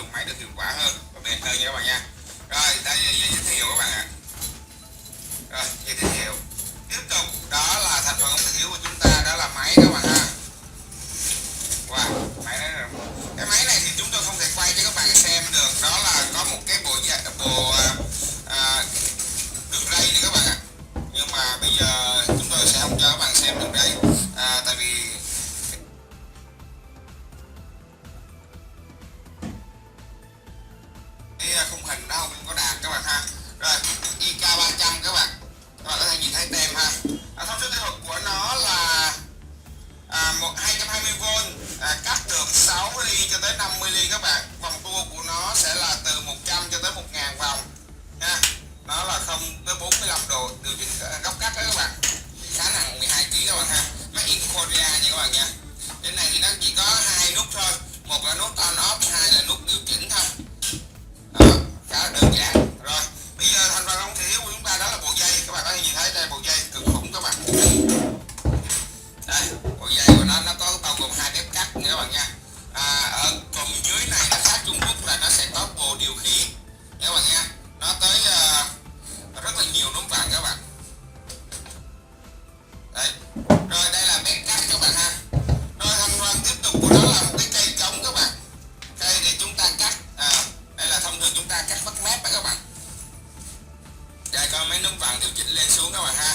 dùng máy được hiệu quả hơn và bền hơn nha các bạn nha. Rồi đây giới thiệu các bạn ạ. Rồi giới thiệu tiếp tục đó là thành phần không thể thiếu của chúng ta, đó là máy các bạn ha. Wow, máy này, cái máy này thì chúng tôi không thể quay cho các bạn xem được, đó là có một cái bộ đường ray này các bạn ạ. Nhưng mà bây giờ chúng tôi sẽ không cho các bạn xem đường ray, tại vì cái khung hình nó không có đạt các bạn ha. Rồi IK300 các bạn có thể nhìn thấy tem ha. Thông số kỹ thuật của nó là 220V, cắt được 6 ly cho tới 50 ly các bạn. Vòng tua của nó sẽ là từ 100 cho tới 1000 vòng nha. Nó là 0 tới 45 độ điều chỉnh góc cắt đó các bạn. Khá nặng 12 kg các bạn ha. Made in Korea nha các bạn nha. Trên này thì nó chỉ có 2 nút thôi, một là nút on off, 2 là nút điều chỉnh thôi. Đó, khá là đơn giản. Rồi bây giờ thành phần không thể thiếu của chúng ta đó là bộ dây. Các bạn có thể nhìn thấy đây, bộ dây cực khủng các bạn. Đây, bộ dây của nó có bao gồm 2 bếp cắt nha các bạn nha. Ở phần dưới này nó khác Trung Quốc là nó sẽ có bộ điều khiển nha các bạn nha. Nó tới rất là nhiều núm vàng các bạn. Đấy. Rồi đây là bếp cắt các bạn ha. Rồi thành phần tiếp tục của nó là một cái cây cống các bạn. Cây để chúng ta cắt. Đây là thông thường chúng ta cắt vắt mép đó các bạn. Đây có mấy núm vàng điều chỉnh lên xuống các bạn ha.